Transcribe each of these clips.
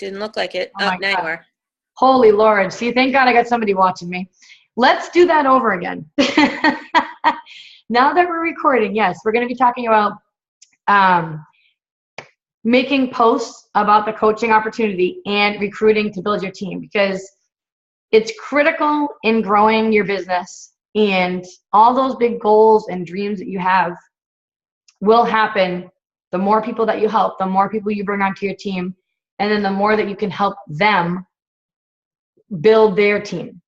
Didn't look like it. Oh my Now God. you are. Holy Lord. See, thank God I got somebody watching me. Let's do that over again. Now that we're recording, yes, we're going to be talking about making posts about the coaching opportunity and recruiting to build your team, because it's critical in growing your business, and all those big goals and dreams that you have will happen the more people that you help, the more people you bring onto your team, and then the more that you can help them build their team.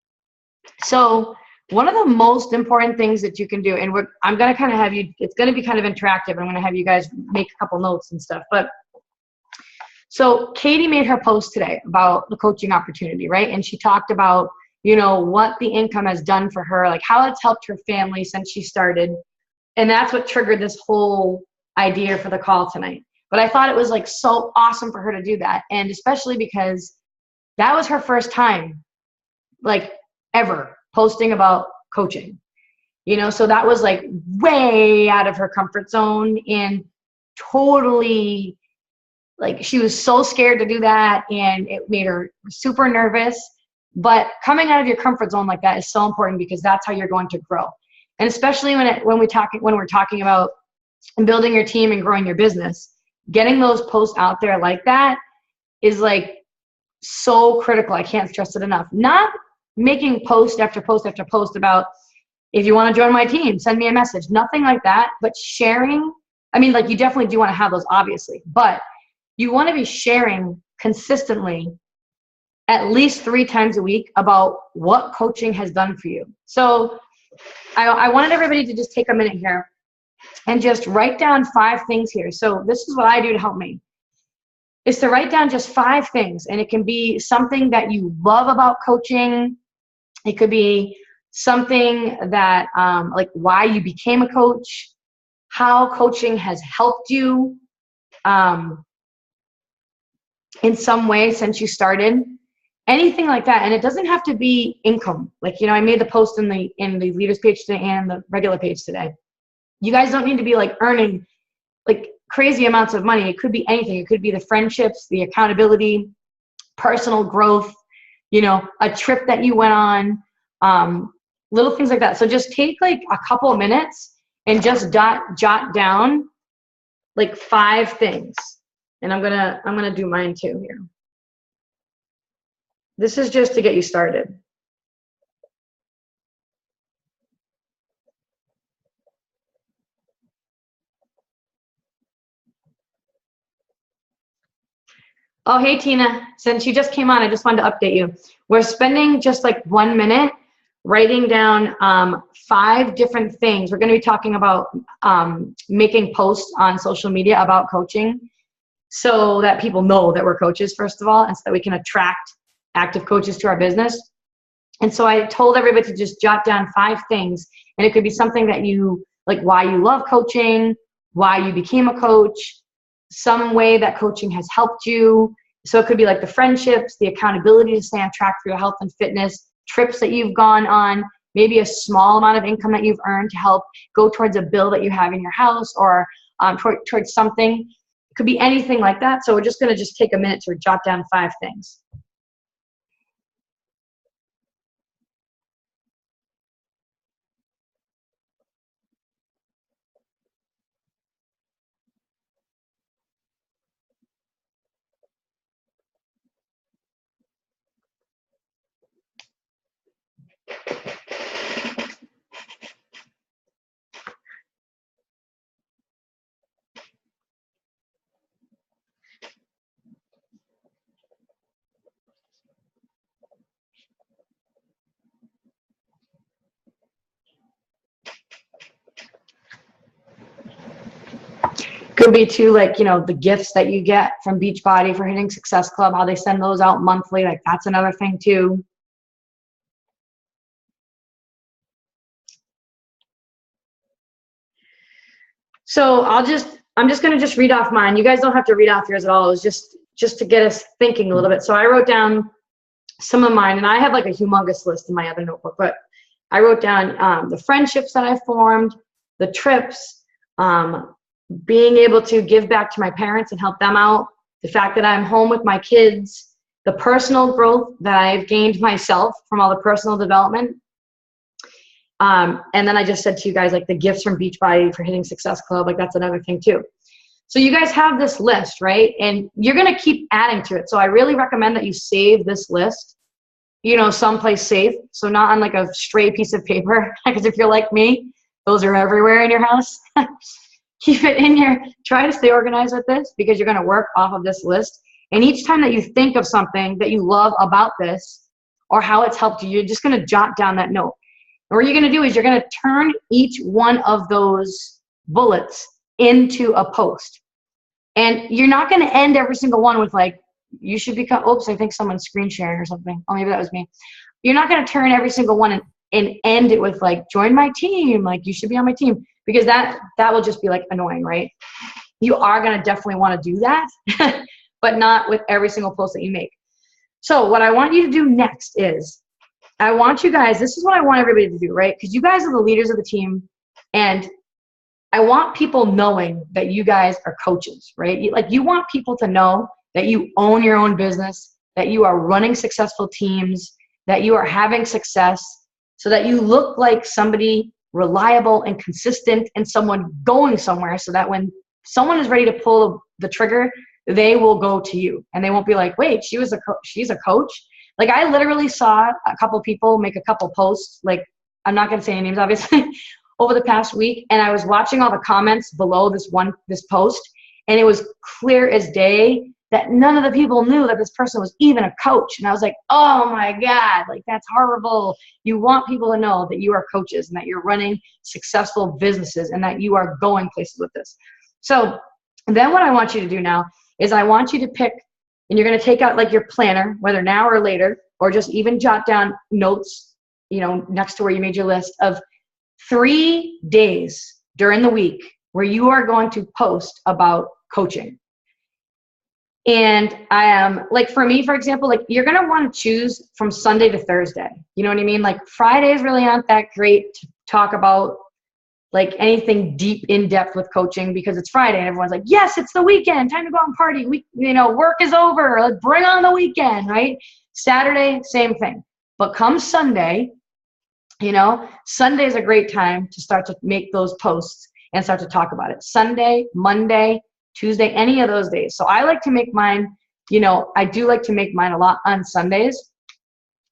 So one of the most important things that you can do, and I'm going to kind of have you, it's going to be kind of interactive. I'm going to have you guys make a couple notes and stuff. But so Katie made her post today about the coaching opportunity, right? And she talked about, you know, what the income has done for her, like how it's helped her family since she started. And that's what triggered this whole idea for the call tonight. But I thought it was like so awesome for her to do that. And especially because that was her first time, like ever, posting about coaching, you know? So that was like way out of her comfort zone, and totally, like, she was so scared to do that, and it made her super nervous. But coming out of your comfort zone like that is so important, because that's how you're going to grow. And especially when we're talking about building your team and growing your business, getting those posts out there like that is like so critical. I can't stress it enough. Not making post after post after post about, if you want to join my team, send me a message. Nothing like that, but sharing. I mean, like, you definitely do want to have those, obviously, but you want to be sharing consistently at least 3 times a week about what coaching has done for you. So I wanted everybody to just take a minute here and just write down 5 things here. So this is what I do to help me, is to write down just 5 things. And it can be something that you love about coaching. It could be something that, like, why you became a coach, how coaching has helped you in some way since you started, anything like that. And it doesn't have to be income. Like, you know, I made the post in the leaders page today and the regular page today. You guys don't need to be like earning like crazy amounts of money. It could be anything. It could be the friendships, the accountability, personal growth, you know, a trip that you went on, little things like that. So just take like a couple of minutes and just jot down like 5 things. And I'm gonna do mine too here. This is just to get you started. Oh, hey, Tina, since you just came on, I just wanted to update you. We're spending just like 1 minute writing down 5 different things. We're going to be talking about making posts on social media about coaching, so that people know that we're coaches, first of all, and so that we can attract active coaches to our business. And so I told everybody to just jot down 5 things. And it could be something that you, like, why you love coaching, why you became a coach, some way that coaching has helped you. So it could be like the friendships, the accountability to stay on track for your health and fitness, trips that you've gone on, maybe a small amount of income that you've earned to help go towards a bill that you have in your house, or towards something. It could be anything like that. So we're just going to take a minute to jot down 5 things. Could be too, like, you know, the gifts that you get from Beachbody for hitting Success Club, how they send those out monthly. Like, that's another thing too. So I'm just going to read off mine. You guys don't have to read off yours at all. It was just to get us thinking a little bit. So I wrote down some of mine, and I have like a humongous list in my other notebook, but I wrote down the friendships that I formed, the trips, being able to give back to my parents and help them out, the fact that I'm home with my kids, the personal growth that I've gained myself from all the personal development. And then I just said to you guys, like the gifts from Beachbody for hitting Success Club, like that's another thing too. So you guys have this list, right? And you're going to keep adding to it. So I really recommend that you save this list, you know, someplace safe. So not on like a stray piece of paper, because if you're like me, those are everywhere in your house. Keep it in your, try to stay organized with this because you're going to work off of this list. And each time that you think of something that you love about this or how it's helped you, you're just going to jot down that note. And what you're going to do is you're going to turn each one of those bullets into a post. And you're not going to end every single one with like, you should become, oops, I think someone's screen sharing or something. Oh, maybe that was me. You're not going to turn every single one and end it with like, join my team, like you should be on my team, because that will just be like annoying, right? You are going to definitely want to do that, but not with every single post that you make. So what I want you to do next is, I want you guys, this is what I want everybody to do, right? Because you guys are the leaders of the team, and I want people knowing that you guys are coaches, right? Like you want people to know that you own your own business, that you are running successful teams, that you are having success, so that you look like somebody reliable and consistent and someone going somewhere, so that when someone is ready to pull the trigger, they will go to you and they won't be like, wait, she's a coach. Like I literally saw a couple people make a couple posts, like I'm not going to say any names obviously, over the past week. And I was watching all the comments below this post, and it was clear as day that none of the people knew that this person was even a coach. And I was like, oh my God, like that's horrible. You want people to know that you are coaches and that you're running successful businesses and that you are going places with this. So then what I want you to do now is I want you to pick, and you're going to take out like your planner, whether now or later, or just even jot down notes, you know, next to where you made your list of 3 days during the week where you are going to post about coaching. And I am like, for me, for example, like you're going to want to choose from Sunday to Thursday. You know what I mean? Like Fridays really aren't that great to talk about like anything deep in depth with coaching because it's Friday and everyone's like, yes, it's the weekend, time to go out and party. Work is over. Let's bring on the weekend, right? Saturday, same thing. But come Sunday, Sunday is a great time to start to make those posts and start to talk about it. Sunday, Monday, Tuesday, any of those days. So I like to make mine, I do like to make mine a lot on Sundays.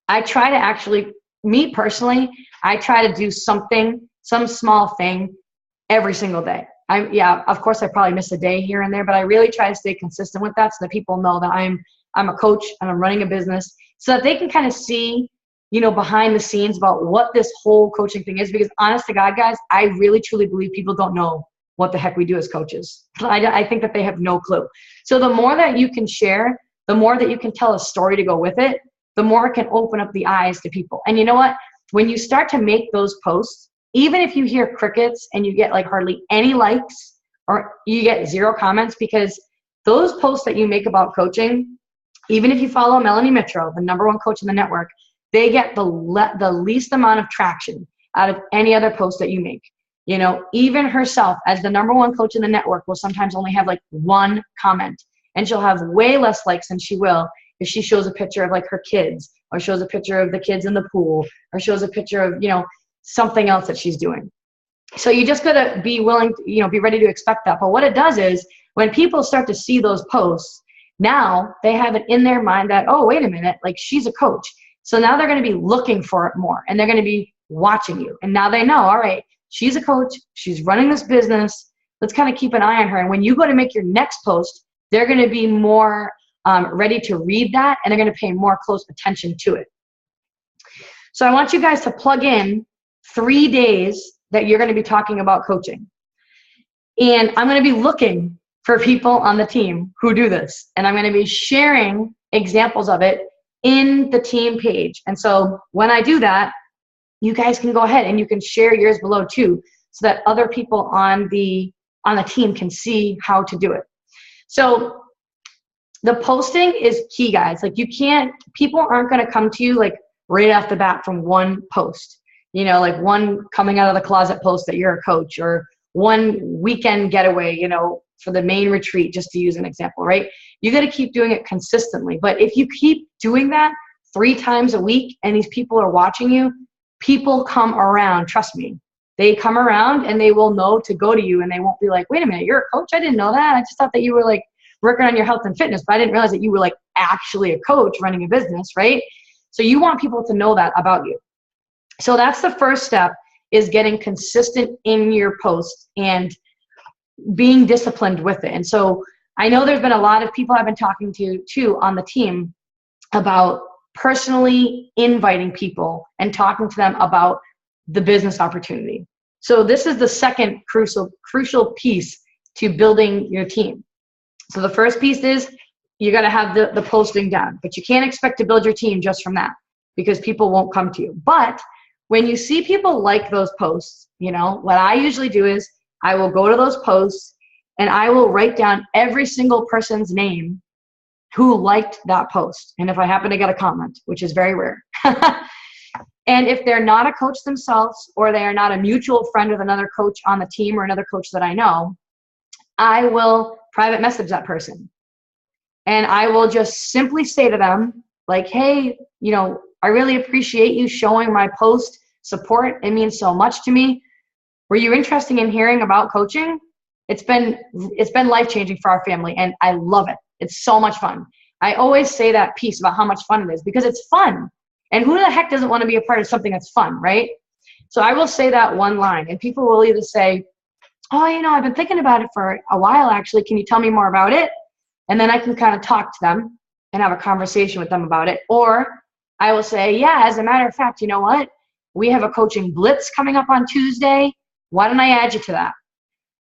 I try to actually, me personally, I try to do something, some small thing every single day. Of course I probably miss a day here and there, but I really try to stay consistent with that so that people know that I'm a coach and I'm running a business so that they can kind of see, behind the scenes about what this whole coaching thing is. Because honest to God, guys, I really truly believe people don't know what the heck we do as coaches. I think that they have no clue. So the more that you can share, the more that you can tell a story to go with it, the more it can open up the eyes to people. And you know what? When you start to make those posts, even if you hear crickets and you get like hardly any likes or you get 0 comments, because those posts that you make about coaching, even if you follow Melanie Mitro, the #1 coach in the network, they get the least amount of traction out of any other post that you make. Even herself as the #1 coach in the network will sometimes only have like 1 comment, and she'll have way less likes than she will if she shows a picture of like her kids, or shows a picture of the kids in the pool, or shows a picture of, something else that she's doing. So you just gotta be willing to, be ready to expect that. But what it does is when people start to see those posts, now they have it in their mind that, oh, wait a minute, like she's a coach. So now they're going to be looking for it more, and they're going to be watching you. And now they know, all right, she's a coach, she's running this business, let's kind of keep an eye on her. And when you go to make your next post, they're going to be more ready to read that, and they're going to pay more close attention to it. So I want you guys to plug in 3 days that you're going to be talking about coaching. And I'm going to be looking for people on the team who do this. And I'm going to be sharing examples of it in the team page. And so when I do that, you guys can go ahead and you can share yours below too, so that other people on the team can see how to do it. So the posting is key, guys. Like people aren't going to come to you like right off the bat from one post, like one coming out of the closet post that you're a coach, or one weekend getaway, for the main retreat, just to use an example, right? You got to keep doing it consistently. But if you keep doing that 3 times a week and these people are watching you, people come around. Trust me. They come around and they will know to go to you, and they won't be like, wait a minute, you're a coach? I didn't know that. I just thought that you were like working on your health and fitness, but I didn't realize that you were like actually a coach running a business, right? So you want people to know that about you. So that's the first step, is getting consistent in your posts and being disciplined with it. And so I know there's been a lot of people I've been talking to too on the team about personally inviting people and talking to them about the business opportunity. So this is the second crucial piece to building your team. So the first piece is you got to have the posting down, but you can't expect to build your team just from that, because people won't come to you. But when you see people like those posts, you know, what I usually do is I will go to those posts and I will write down every single person's name who liked that post. And if I happen to get a comment, which is very rare, and if they're not a coach themselves, or they are not a mutual friend with another coach on the team or another coach that I know, I will private message that person. And I will just simply say to them, like, hey, you know, I really appreciate you showing my post support. It means so much to me. Were you interested in hearing about coaching? It's been life-changing for our family, and I love it. It's so much fun. I always say that piece about how much fun it is, because it's fun. And who the heck doesn't want to be a part of something that's fun, right? So I will say that one line, and people will either say, oh, you know, I've been thinking about it for a while, actually. Can you tell me more about it? And then I can kind of talk to them and have a conversation with them about it. Or I will say, yeah, as a matter of fact, you know what? We have a coaching blitz coming up on Tuesday. Why don't I add you to that?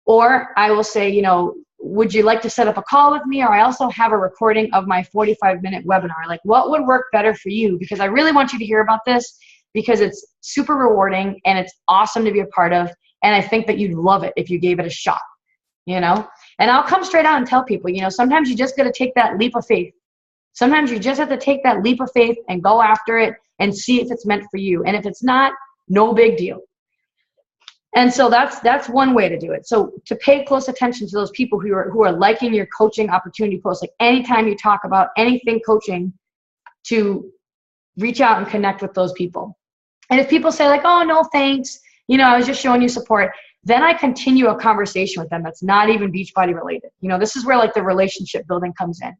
Or I will say, you know, would you like to set up a call with me? Or I also have a recording of my 45-minute webinar. Like, what would work better for you? Because I really want you to hear about this, because it's super rewarding and it's awesome to be a part of. And I think that you'd love it if you gave it a shot, you know? And I'll come straight out and tell people, you know, sometimes you just got to take that leap of faith. Sometimes you just have to take that leap of faith and go after it and see if it's meant for you. And if it's not, no big deal. And so that's one way to do it. So to pay close attention to those people who are liking your coaching opportunity posts, like anytime you talk about anything coaching, to reach out and connect with those people. And if people say like, oh, no, thanks, you know, I was just showing you support, then I continue a conversation with them that's not even Beachbody related. You know, this is where like the relationship building comes in.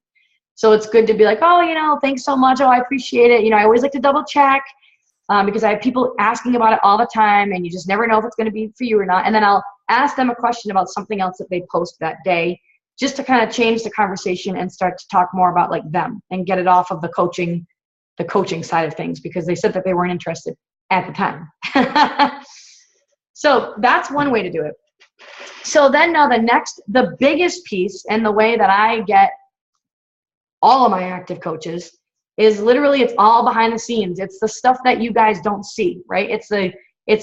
So it's good to be like, oh, you know, thanks so much. Oh, I appreciate it. You know, I always like to double check. Because I have people asking about it all the time, and you just never know if it's going to be for you or not. And then I'll ask them a question about something else that they post that day, just to kind of change the conversation and start to talk more about like them and get it off of the coaching side of things, because they said that they weren't interested at the time. So that's one way to do it. So then now the biggest piece, and the way that I get all of my active coaches, is literally, it's all behind the scenes. It's the stuff that you guys don't see, right? It's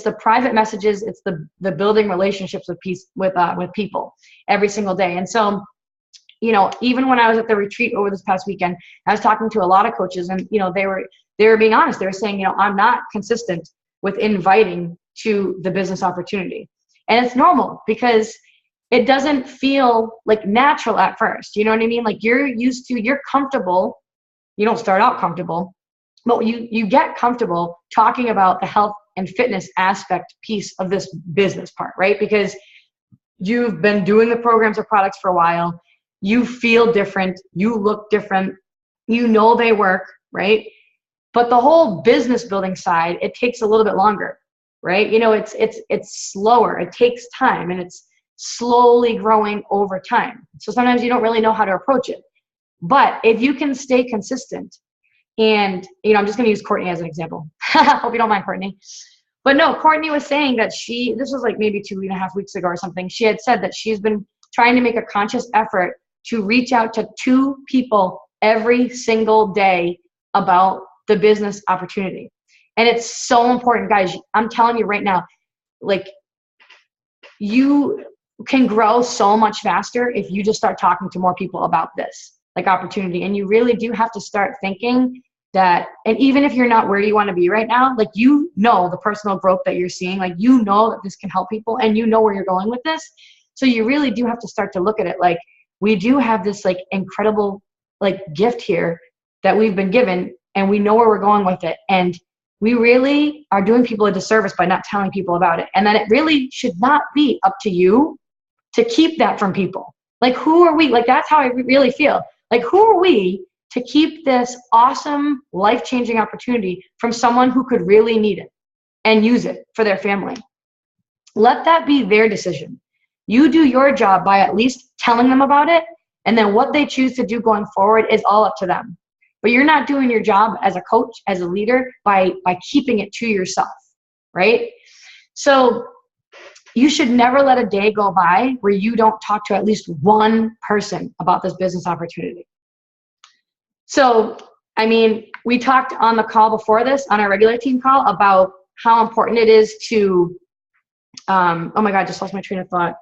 the private messages. It's the building relationships with people every single day. And so, you know, even when I was at the retreat over this past weekend, I was talking to a lot of coaches, and, you know, they were being honest. They were saying, you know, I'm not consistent with inviting to the business opportunity. And it's normal, because it doesn't feel like natural at first. You know what I mean? Like, you're comfortable. You don't start out comfortable, but you get comfortable talking about the health and fitness aspect piece of this business part, right? Because you've been doing the programs or products for a while. You feel different. You look different. You know they work, right? But the whole business building side, it takes a little bit longer, right? You know, it's slower. It takes time, and it's slowly growing over time. So sometimes you don't really know how to approach it. But if you can stay consistent, and, you know, I'm just going to use Courtney as an example. Hope you don't mind, Courtney. But no, Courtney was saying that this was like maybe 2.5 weeks ago or something. She had said that she's been trying to make a conscious effort to reach out to 2 people every single day about the business opportunity. And it's so important, guys. I'm telling you right now, like, you can grow so much faster if you just start talking to more people about this, like, opportunity. And you really do have to start thinking that, and even if you're not where you want to be right now, like, you know, the personal growth that you're seeing, like, you know that this can help people, and you know where you're going with this. So you really do have to start to look at it like, we do have this like incredible like gift here that we've been given, and we know where we're going with it. And we really are doing people a disservice by not telling people about it. And that it really should not be up to you to keep that from people. Like, who are we? Like, that's how I really feel. Like, who are we to keep this awesome, life-changing opportunity from someone who could really need it and use it for their family? Let that be their decision. You do your job by at least telling them about it, and then what they choose to do going forward is all up to them. But you're not doing your job as a coach, as a leader, by keeping it to yourself, right? So you should never let a day go by where you don't talk to at least one person about this business opportunity. So, I mean, we talked on the call before this, on our regular team call, about how important it is to, oh my God, I just lost my train of thought.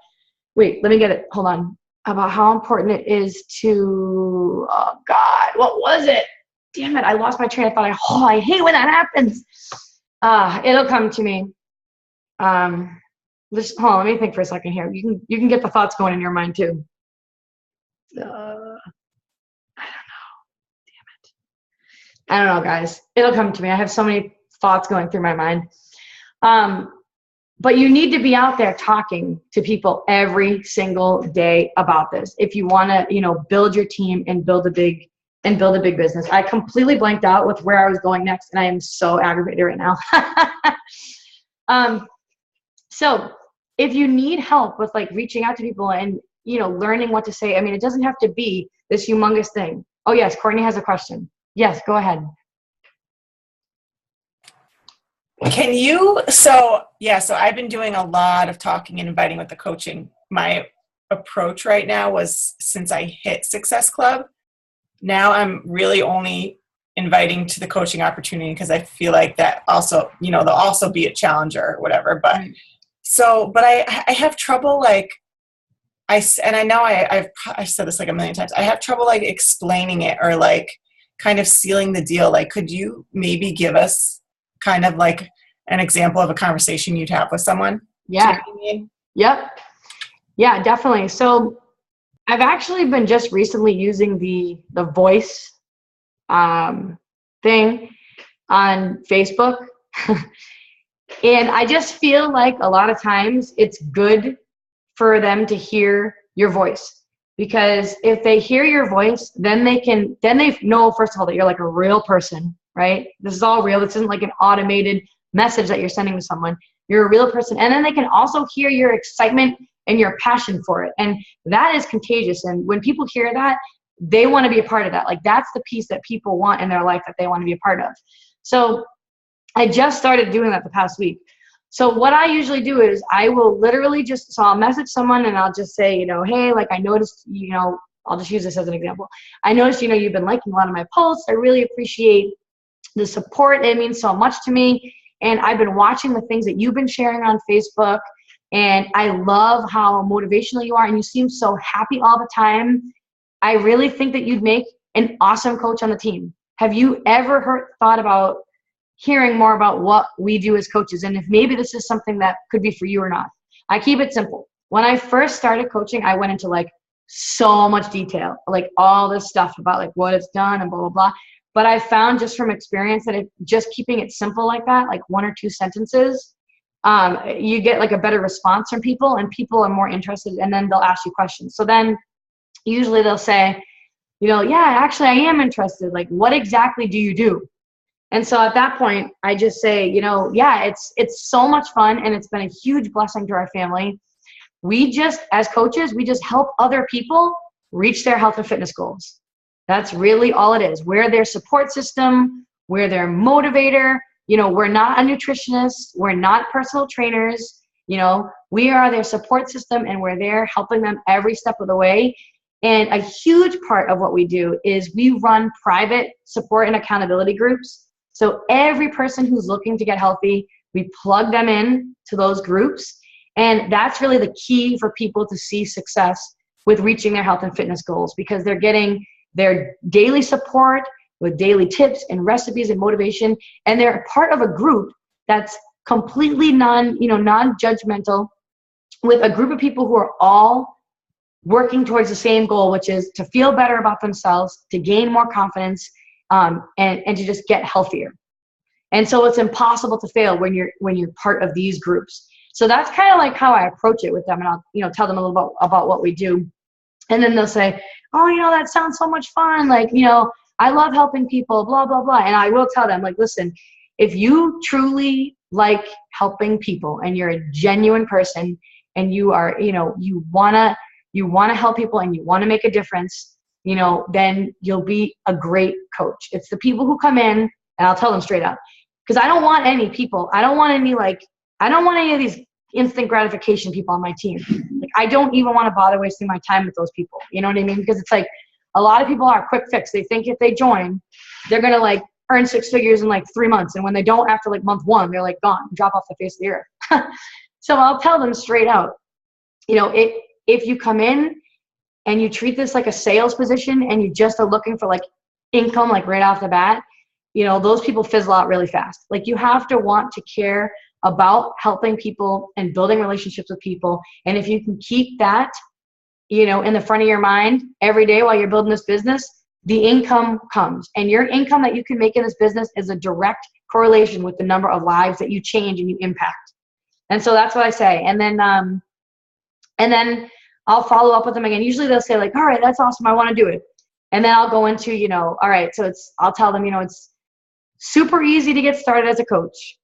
Wait, let me get it. Hold on. About how important it is to, oh God, what was it? Damn it, I lost my train of thought. I hate when that happens. It'll come to me. Just hold on, let me think for a second here. You can get the thoughts going in your mind too. I don't know. Damn it. I don't know, guys. It'll come to me. I have so many thoughts going through my mind. But you need to be out there talking to people every single day about this if you want to, build your team and build a big business. I completely blanked out with where I was going next, and I am so aggravated right now. So if you need help with like reaching out to people and, learning what to say, I mean, it doesn't have to be this humongous thing. Oh yes, Courtney has a question. Yes, go ahead. Can you, so I've been doing a lot of talking and inviting with the coaching. My approach right now was, since I hit Success Club, now I'm really only inviting to the coaching opportunity because I feel like that also, they'll also be a challenger or whatever. But but I have trouble, like, I've said this like a million times. I have trouble like explaining it or like kind of sealing the deal. Like, could you maybe give us kind of like an example of a conversation you'd have with someone? Yeah. Do you know what I mean? Yep. Yeah, definitely. So I've actually been just recently using the voice thing on Facebook. And I just feel like a lot of times it's good for them to hear your voice, because if they hear your voice, then they know, first of all, that you're like a real person, right? This is all real. This isn't like an automated message that you're sending to someone. You're a real person. And then they can also hear your excitement and your passion for it. And that is contagious. And when people hear that, they want to be a part of that. Like, that's the piece that people want in their life that they want to be a part of. So I just started doing that the past week. So what I usually do is I will literally I'll message someone and I'll just say, hey, like, I noticed, I'll just use this as an example. I noticed, you've been liking a lot of my posts. I really appreciate the support. It means so much to me. And I've been watching the things that you've been sharing on Facebook. And I love how motivational you are. And you seem so happy all the time. I really think that you'd make an awesome coach on the team. Have you ever thought about hearing more about what we do as coaches, and if maybe this is something that could be for you or not? I keep it simple. When I first started coaching, I went into like so much detail, like all this stuff about like what it's done and blah, blah, blah. But I found just from experience that just keeping it simple like that, like 1 or 2 sentences, you get like a better response from people, and people are more interested, and then they'll ask you questions. So then usually they'll say, yeah, actually I am interested. Like, what exactly do you do? And so at that point, I just say, yeah, it's so much fun, and it's been a huge blessing to our family. As coaches, we just help other people reach their health and fitness goals. That's really all it is. We're their support system. We're their motivator. We're not a nutritionist. We're not personal trainers. We are their support system, and we're there helping them every step of the way. And a huge part of what we do is we run private support and accountability groups. So every person who's looking to get healthy, we plug them in to those groups. And that's really the key for people to see success with reaching their health and fitness goals, because they're getting their daily support with daily tips and recipes and motivation. And they're part of a group that's completely non-judgmental, with a group of people who are all working towards the same goal, which is to feel better about themselves, to gain more confidence, and to just get healthier. And so it's impossible to fail when you're part of these groups. So that's kind of like how I approach it with them. And I'll, tell them a little about what we do. And then they'll say, oh, that sounds so much fun. Like, I love helping people, blah, blah, blah. And I will tell them, like, listen, if you truly like helping people and you're a genuine person and you are, you want to help people and you want to make a difference, then you'll be a great coach. It's the people who come in, and I'll tell them straight up, because I don't want any people. I don't want any of these instant gratification people on my team. Like, I don't even want to bother wasting my time with those people. You know what I mean? Because it's like a lot of people are quick fix. They think if they join, they're going to like earn 6 figures in like 3 months. And when they don't, after like month 1, they're like gone, drop off the face of the earth. So I'll tell them straight out, if you come in and you treat this like a sales position and you just are looking for like income, like right off the bat, those people fizzle out really fast. Like, you have to want to care about helping people and building relationships with people. And if you can keep that, in the front of your mind every day while you're building this business, the income comes. And your income that you can make in this business is a direct correlation with the number of lives that you change and you impact. And so that's what I say. And then I'll follow up with them again. Usually they'll say like, all right, that's awesome, I want to do it. And then I'll go into, all right, so I'll tell them, it's super easy to get started as a coach.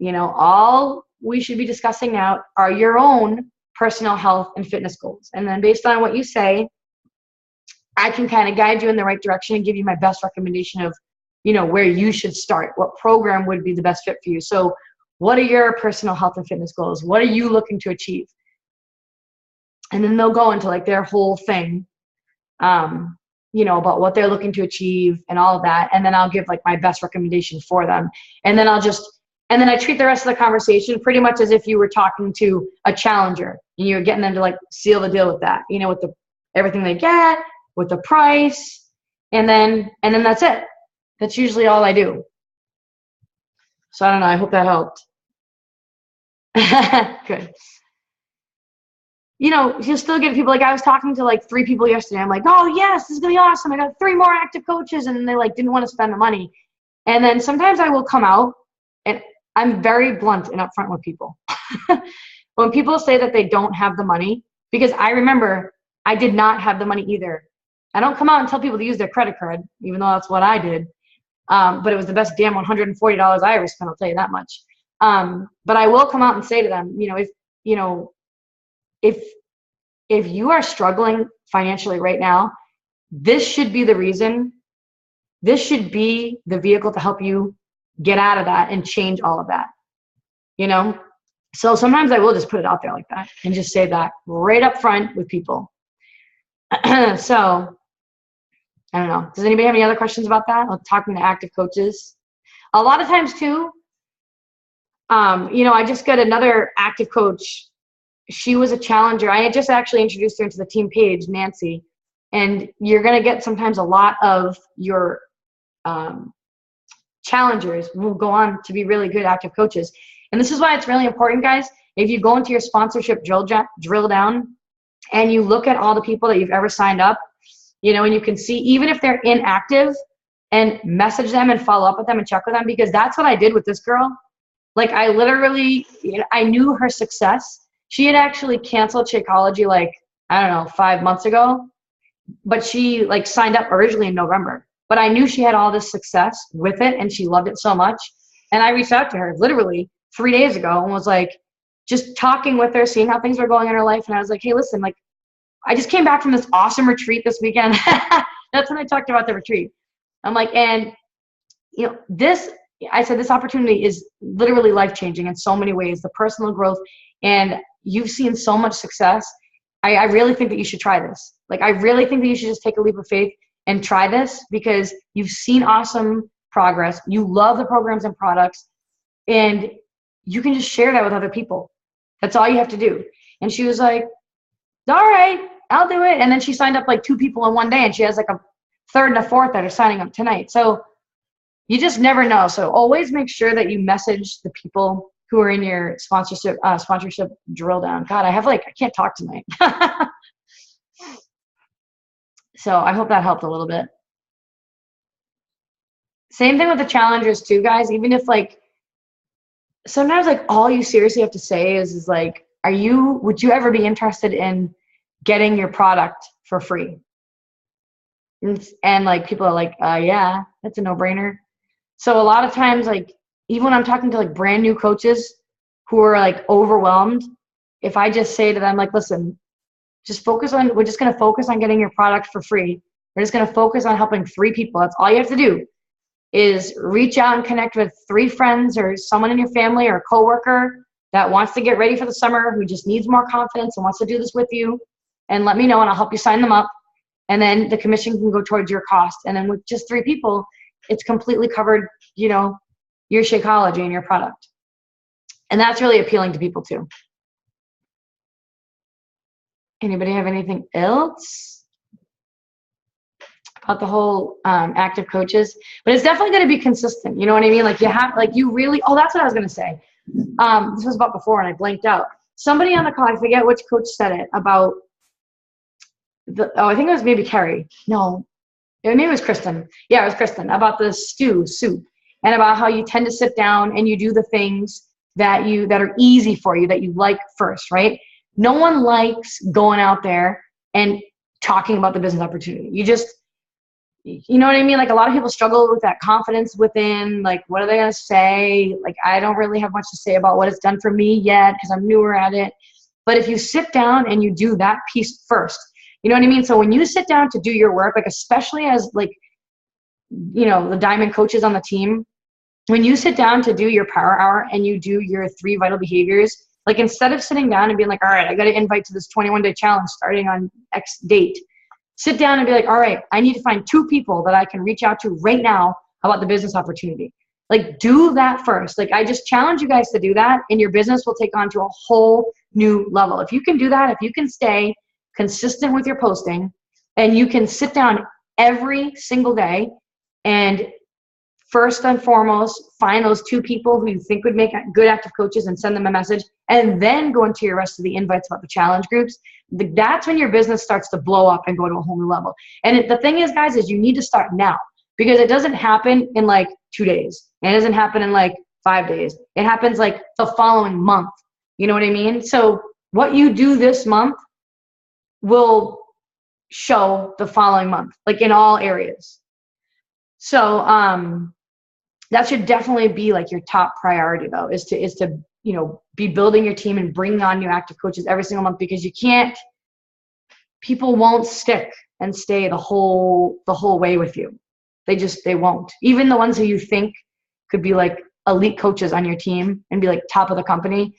All we should be discussing now are your own personal health and fitness goals. And then based on what you say, I can kind of guide you in the right direction and give you my best recommendation of, where you should start, what program would be the best fit for you. So what are your personal health and fitness goals? What are you looking to achieve? And then they'll go into like their whole thing, about what they're looking to achieve and all of that. And then I'll give like my best recommendation for them. And then I treat the rest of the conversation pretty much as if you were talking to a challenger and you're getting them to like seal the deal with that, with everything they get, with the price. And then that's it. That's usually all I do. So I don't know. I hope that helped. Good. You still get people, like I was talking to like 3 people yesterday. I'm like, oh yes, this is going to be awesome. I got 3 more active coaches, and they like didn't want to spend the money. And then sometimes I will come out and I'm very blunt and upfront with people. When people say that they don't have the money, because I remember I did not have the money either. I don't come out and tell people to use their credit card, even though that's what I did. But it was the best damn $140 I ever spent, I'll tell you that much. But I will come out and say to them, if you are struggling financially right now, this should be the reason. This should be the vehicle to help you get out of that and change all of that. So sometimes I will just put it out there like that and just say that right up front with people. So I don't know. Does anybody have any other questions about that? I'm talking to active coaches. A lot of times too, I just got another active coach. She was a challenger. I had just actually introduced her into the team page, Nancy. And you're going to get sometimes a lot of your challengers will go on to be really good active coaches. And this is why it's really important, guys. If you go into your sponsorship drill down and you look at all the people that you've ever signed up, and you can see, even if they're inactive, and message them and follow up with them and check with them, because that's what I did with this girl. Like, I literally, I knew her success. She had actually canceled Shakeology 5 months ago, but she signed up originally in November. But I knew she had all this success with it and she loved it so much. And I reached out to her literally 3 days ago and was just talking with her, seeing how things were going in her life. And I was like, hey, listen, I just came back from this awesome retreat this weekend. That's when I talked about the retreat. I'm like, and I said, this opportunity is literally life-changing in so many ways, the personal growth, and you've seen so much success. I really think that you should try this. I really think that you should just take a leap of faith and try this, because you've seen awesome progress. You love the programs and products, and you can just share that with other people. That's all you have to do. And she was like, all right, I'll do it. And then she signed up 2 people in one day, and she has a third and a fourth that are signing up tonight. So you just never know. So always make sure that you message the people who are in your sponsorship drill down. God, I can't talk tonight. So I hope that helped a little bit. Same thing with the challengers too, guys. Even if like, sometimes like all you seriously have to say is like, would you ever be interested in getting your product for free? And like people are like, yeah, that's a no-brainer. So a lot of times, like even when I'm talking to like brand new coaches who are like overwhelmed, if I just say to them like, listen, we're just going to focus on getting your product for free. We're just going to focus on helping 3 people. That's all you have to do, is reach out and connect with 3 friends or someone in your family or a coworker that wants to get ready for the summer, who just needs more confidence and wants to do this with you, and let me know and I'll help you sign them up. And then the commission can go towards your cost. And then with just 3 people, it's completely covered, you know, your Shakeology and your product. And that's really appealing to people too. Anybody have anything else about the whole active coaches? But it's definitely going to be consistent. You know what I mean? Like that's what I was going to say. This was about before and I blanked out. Somebody on the call, I forget which coach said it, about I think it was maybe Carrie. No, maybe it was Kristen. Yeah, it was Kristen, about the soup, and about how you tend to sit down and you do the things that are easy for you, that you like first, right? No one likes going out there and talking about the business opportunity. You know what I mean? Like a lot of people struggle with that confidence within, like, what are they going to say? Like, I don't really have much to say about what it's done for me yet because I'm newer at it. But if you sit down and you do that piece first, you know what I mean? So when you sit down to do your work, like especially as like, you know, the diamond coaches on the team, when you sit down to do your power hour and you do your 3 vital behaviors, like instead of sitting down and being like, all right, I got to invite to this 21-day challenge starting on X date, sit down and be like, all right, I need to find 2 people that I can reach out to right now about the business opportunity. Like do that first. Like I just challenge you guys to do that, and your business will take on to a whole new level. If you can do that, if you can stay consistent with your posting, and you can sit down every single day and first and foremost find those 2 people who you think would make good active coaches and send them a message, and then go into your rest of the invites about the challenge groups, that's when your business starts to blow up and go to a whole new level. And the thing is, guys, is you need to start now, because it doesn't happen in like 2 days. It doesn't happen in like 5 days. It happens like the following month. You know what I mean? So what you do this month will show the following month, like in all areas. So that should definitely be like your top priority, though, is to you know, be building your team and bringing on new active coaches every single month, because people won't stick and stay the whole way with you. They won't. Even the ones who you think could be like elite coaches on your team and be like top of the company,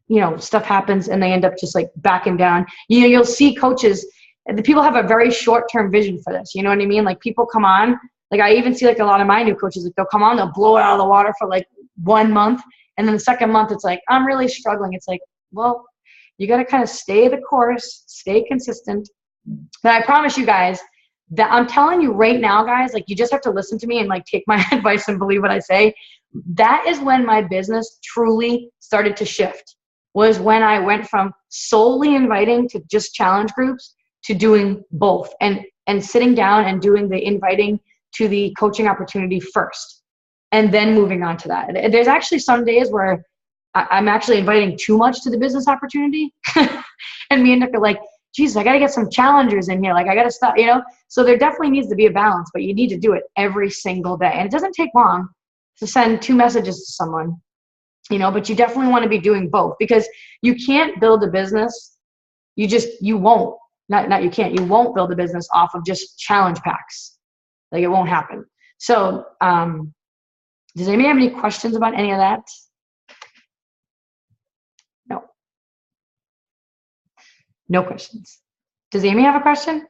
you know, stuff happens and they end up just like backing down. You know, you'll see coaches, the people have a very short-term vision for this. You know what I mean? Like people come on, like I even see like a lot of my new coaches, like they'll come on, they'll blow it out of the water for like 1 month. And then the second month, it's like, I'm really struggling. It's like, well, you got to kind of stay the course, stay consistent. But I promise you guys that I'm telling you right now, guys, like you just have to listen to me and like take my advice and believe what I say. That is when my business truly started to shift, was when I went from solely inviting to just challenge groups to doing both, and sitting down and doing the inviting to the coaching opportunity first, and then moving on to that. There's actually some days where I'm actually inviting too much to the business opportunity and me and Nick are like, Jesus, I got to get some challengers in here. Like I got to stop, you know? So there definitely needs to be a balance, but you need to do it every single day. And it doesn't take long to send 2 messages to someone, you know, but you definitely want to be doing both, because you can't build a business. You won't build a business off of just challenge packs. Like it won't happen. So, does anybody have any questions about any of that? No. No questions. Does Amy have a question?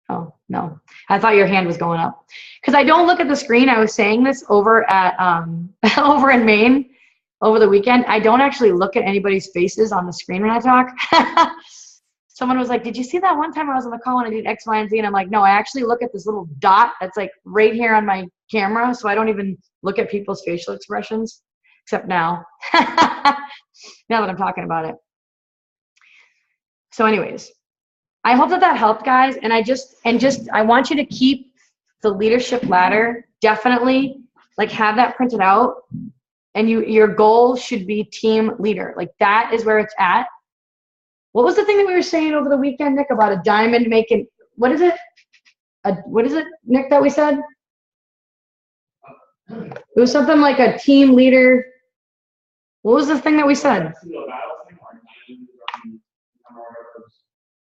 Oh, no. I thought your hand was going up. Because I don't look at the screen. I was saying this over at over in Maine over the weekend. I don't actually look at anybody's faces on the screen when I talk. Someone was like, did you see that one time I was on the call and I did X, Y, and Z? And I'm like, no, I actually look at this little dot that's like right here on my camera. So I don't even look at people's facial expressions. except now. Now that I'm talking about it. So anyways, I hope that helped, guys. And I want you to keep the leadership ladder, definitely, like have that printed out. And your goal should be team leader. Like that is where it's at. What was the thing that we were saying over the weekend, Nick, about a diamond making, what is it, Nick, that we said? It was something like a team leader. What was the thing that we said?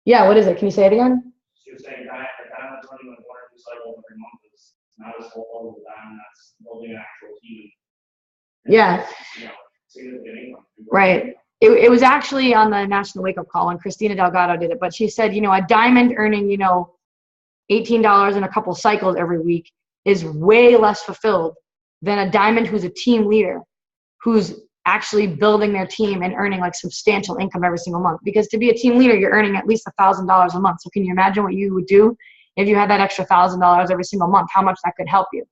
Yeah, what is it? Can you say it again? She was saying that that's running like 1 or 2 cycles every month is not as full of time that's building an actual team. Yeah. Significant income. Right. It was actually on the National Wake Up Call, and Christina Delgado did it, but she said, a diamond earning, $18 in a couple cycles every week is way less fulfilled than a diamond who's a team leader, who's actually building their team and earning like substantial income every single month. Because to be a team leader, you're earning at least $1,000 a month. So can you imagine what you would do if you had that extra $1,000 every single month, how much that could help you?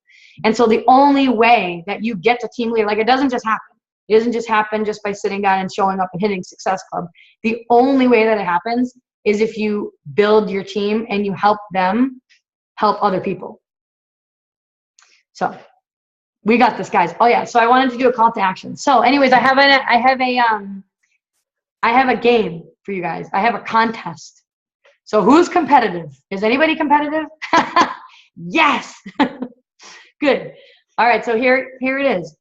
And so the only way that you get to team leader, like it doesn't just happen. It doesn't just happen just by sitting down and showing up and hitting Success Club. The only way that it happens is if you build your team and you help them help other people. So we got this, guys. Oh yeah. So I wanted to do a call to action. So anyways, I have a game for you guys. I have a contest. So who's competitive? Is anybody competitive? Yes. Good. All right. So here it is.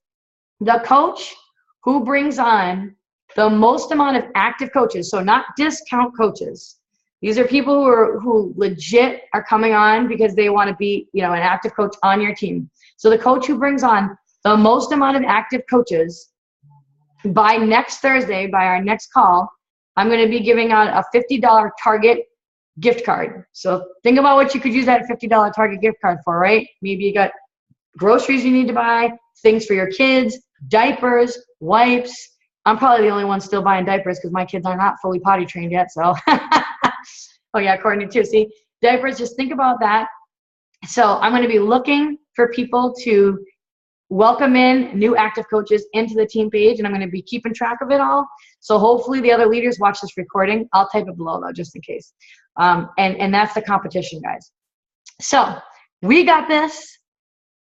The coach who brings on the most amount of active coaches. So not discount coaches. These are people who legit are coming on because they want to be, an active coach on your team. So the coach who brings on the most amount of active coaches by next Thursday, by our next call, I'm going to be giving out a $50 Target gift card. So think about what you could use that $50 Target gift card for, right? Maybe you got groceries you need to buy, things for your kids, diapers, wipes. I'm probably the only one still buying diapers because my kids are not fully potty trained yet. So, oh yeah, Courtney too. See, diapers, just think about that. So I'm going to be looking for people to welcome in new active coaches into the team page, and I'm going to be keeping track of it all. So hopefully the other leaders watch this recording. I'll type it below though, just in case. And that's the competition, guys. So we got this.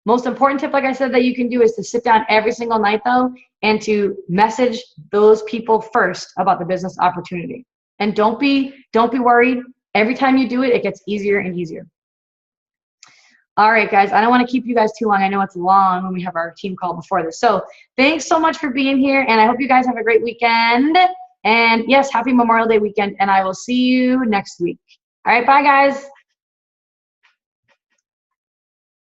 Most important tip, like I said, that you can do is to sit down every single night though, and to message those people first about the business opportunity. And don't be worried. Every time you do it, it gets easier and easier. All right, guys, I don't want to keep you guys too long. I know it's long when we have our team call before this. So thanks so much for being here, and I hope you guys have a great weekend. And yes, happy Memorial Day weekend, and I will see you next week. All right, bye, guys.